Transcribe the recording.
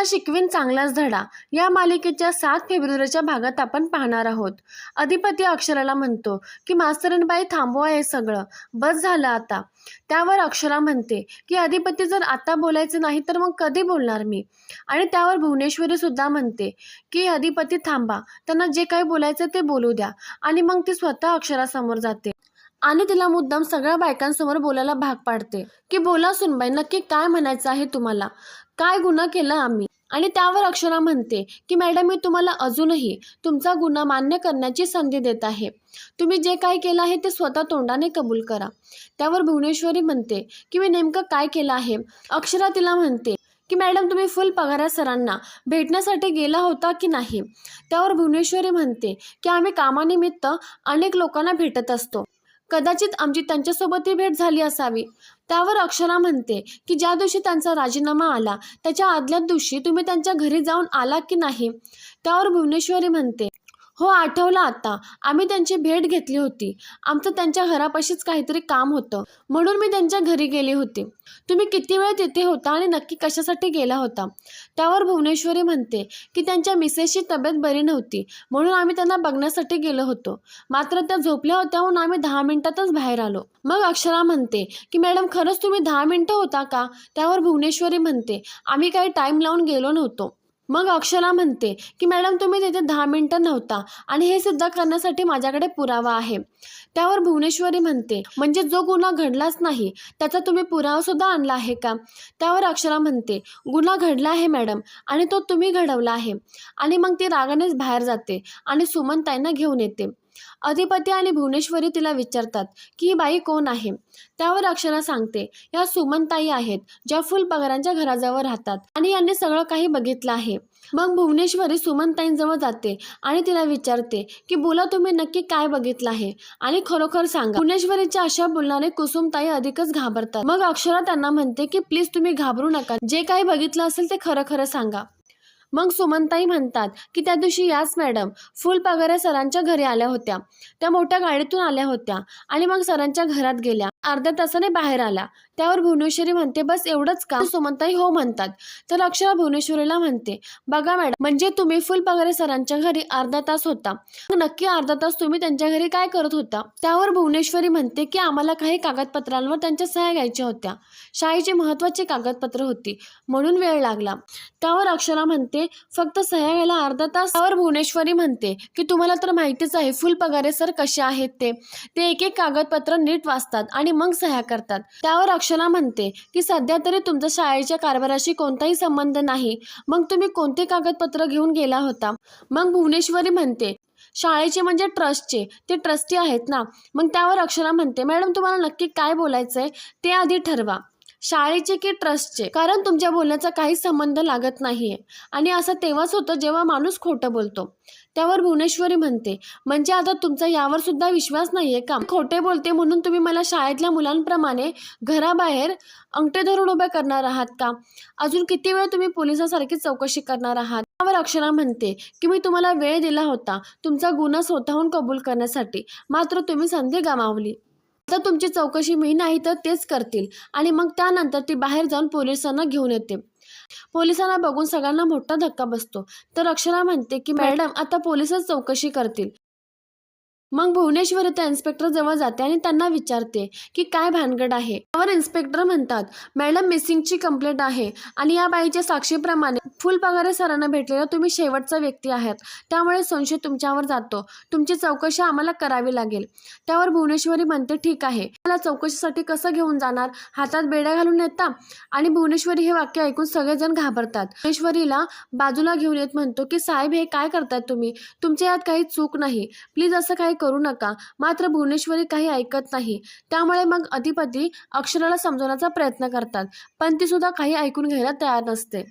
तुला शिकवीन चांगलाच धडा या मालिकेच्या 7 फेब्रुवारीच्या भागात आपण पाहणार आहोत. अधिपती अक्षराला म्हणतो की मास्तरीणबाई थांबवा हे सगळं, बस झालं आता. त्यावर अक्षरा म्हणते की अधिपती जर आता बोलायचं नाही तर मग कधी बोलणार मी. आणि त्यावर भुवनेश्वरी सुद्धा म्हणते की अधिपती थांबा, त्यांना जे काही बोलायचं ते बोलू द्या. आणि मग ती स्वतः अक्षरासमोर जाते आणि तिला मुद्दाम सगळ्या बायकांसमोर बोलायला भाग पाडते की बोला सुनबाई, नक्की काय म्हणायचं आहे तुम्हाला, काय गुन्हा केला आम्ही. आणि त्यावर अक्षरा म्हणते की मॅडम, मी तुम्हाला अजूनही तुमचा गुन्हा मान्य करण्याची संधी देत आहे. तुम्ही जे काही केलं आहे ते स्वतः तोंडाने कबूल करा. त्यावर भुवनेश्वरी म्हणते की मी नेमकं काय केलं आहे. अक्षरा तिला म्हणते की मॅडम, तुम्ही फुल पगारा सरांना भेटण्यासाठी गेला होता की नाही. त्यावर भुवनेश्वरी म्हणते की आम्ही कामानिमित्त अनेक लोकांना भेटत असतो, कदाचित आमची त्यांच्यासोबतही भेट झाली असावी. त्यावर अक्षरा म्हणते की ज्या दिवशी त्यांचा राजीनामा आला त्याच्या आदल्याच दिवशी तुम्ही त्यांच्या घरी जाऊन आला की नाही. त्यावर भुवनेश्वरी म्हणते हो, आठवलं आता, आम्ही त्यांची भेट घेतली होती. आमचं त्यांच्या घरापाशीच काहीतरी काम होतं म्हणून मी त्यांच्या घरी गेले होते. तुम्ही किती वेळ तिथे होता आणि नक्की कशासाठी गेला होता. त्यावर भुवनेश्वरी म्हणते की त्यांच्या मिसेसची तब्येत बरी नव्हती म्हणून आम्ही त्यांना बघण्यासाठी गेलो होतो, मात्र त्या झोपल्या होत्या म्हणून आम्ही 10 मिनिटातच बाहेर आलो. मग अक्षरा म्हणते की मॅडम, खरंच तुम्ही 10 मिनिटं होता का. त्यावर भुवनेश्वरी म्हणते आम्ही काही टाईम लावून गेलो नव्हतो. मग अक्षरा म्हणते की मॅडम, तुम्ही तिथे 10 मिनिटं नव्हता आणि हे सिद्ध करण्यासाठी माझ्याकडे पुरावा आहे. त्यावर भुवनेश्वरी म्हणते म्हणजे जो गुन्हा घडलाच नाही त्याचा तुम्ही पुरावा सुद्धा आणला आहे का. त्यावर अक्षरा म्हणते गुन्हा घडला आहे मॅडम आणि तो तुम्ही घडवला आहे. आणि मग ती रागानेच बाहेर जाते आणि सुमनताईंना घेऊन येते. अधिपती आणि भुवनेश्वरी तिला विचारतात की ही बाई कोण आहे. त्यावर अक्षरा सांगते या सुमनताई आहेत, ज्या फुल पगारांच्या घराजवळ राहतात आणि यांनी सगळं काही बघितलं आहे. मग भुवनेश्वरी सुमनताईंजवळ जाते आणि तिला विचारते की बोला, तुम्ही नक्की काय बघितलं आहे आणि खरोखर सांगा. भुवनेश्वरीच्या अशा बोलण्याने कुसुमताई अधिकच घाबरतात. मग अक्षरा त्यांना म्हणते की प्लीज तुम्ही घाबरू नका, जे काही बघितलं असेल ते खरं खरं सांगा. मग सुमनताई म्हणतात की त्या दिवशी याच मॅडम फुल पगारे सरांच्या घरी आल्या होत्या. त्या मोठ्या गाडीतून आल्या होत्या आणि मग सरांच्या घरात गेल्या, अर्ध्या तासाने बाहेर आल्या. त्यावर भुवनेश्वरी म्हणते बस एवढंच का. सुमनताई हो म्हणतात. तर अक्षरा भुवनेश्वरीला म्हणते बघा मॅडम, म्हणजे तुम्ही फुल पगारे सरांच्या घरी अर्धा तास होता, नक्की अर्धा तास तुम्ही त्यांच्या घरी काय करत होता. त्यावर भुवनेश्वरी म्हणते की आम्हाला काही कागदपत्रांवर त्यांच्या सह्या घ्यायच्या होत्या, शाळेची महत्त्वाची कागदपत्र होती म्हणून वेळ लागला. त्यावर अक्षरा म्हणते फक्त सह्या घ्यायला अर्धा तास. त्यावर भुवनेश्वरी म्हणते की तुम्हाला तर माहितीच आहे फुल पगारे सर कसे आहेत, ते एक एक कागदपत्र नीट वाचतात आणि मग सह्या करतात. त्यावर अक्षरा म्हणते की सध्या तरी तुमचा शाळेच्या कारभाराशी कोणताही संबंध नाही, मग तुम्ही कोणते कागदपत्र घेऊन गेला होता. मग भुवनेश्वरी म्हणते शाळेचे म्हणजे ट्रस्टचे, ते ट्रस्टी आहेत ना. मग त्यावर अक्षरा म्हणते मॅडम, तुम्हाला नक्की काय बोलायचंय ते आधी ठरवा, शाळेचे की ट्रस्टचे, कारण तुमच्या बोलण्याचा काही संबंध लागत नाहीये. आणि असं तेव्हाच होतं जेव्हा माणूस खोटं बोलतो. त्यावर भुवनेश्वरी म्हणते म्हणजे आता तुमचा यावर सुद्धा विश्वास नाहीये का. खोटे बोलते म्हणून तुम्ही मला शाळेतल्या मुलांप्रमाणे घराबाहेर अंगठे धरून उभे करणार आहात का. अजून किती वेळ तुम्ही पोलिसांसारखी चौकशी करणार आहात. त्यावर अक्षरा म्हणते की मी तुम्हाला वेळ दिला होता तुमचा गुन्हा स्वतःहून कबूल करण्यासाठी, मात्र तुम्ही संधी गमावली. आता तुमची चौकशी मी नाही तर तेच करतील. आणि मग त्यानंतर ती बाहेर जाऊन पोलिसांना घेऊन येते. पोलिसांना बघून सगळ्यांना मोठा धक्का बसतो. तर अक्षरा म्हणते की मॅडम, आता पोलिसच चौकशी करतील. मग भुवनेश्वरी त्या इन्स्पेक्टर जवळ जाते आणि त्यांना विचारते की काय भानगड आहे. त्यावर इन्स्पेक्टर म्हणतात मॅडम, मिसिंगची कंप्लेंट आहे आणि या बाईच्या साक्षीप्रमाणे फुल पगारे सरांना भेटलेला तुम्ही शेवटचा व्यक्ती आहात, त्यामुळे संशय तुमच्यावर जातो. तुमची चौकशी आम्हाला करावी लागेल. त्यावर भुवनेश्वरी म्हणते ठीक आहे, मला चौकशीसाठी कसं घेऊन जाणार, हातात बेड्या घालून येता. आणि भुवनेश्वरी हे वाक्य ऐकून सगळेजण घाबरतात. भुवनेश्वरीला बाजूला घेऊन येत म्हणतो की साहेब, हे काय करताय तुम्ही, तुमच्या यात काही चूक नाही, प्लीज असं काही करू नका. मात्र भुवनेश्वरी काही ऐकत नाही. त्यामुळे मग अधिपती अक्षराला समजवण्याचा प्रयत्न करतात, पण ती सुद्धा काही ऐकून घ्यायला तयार नसते.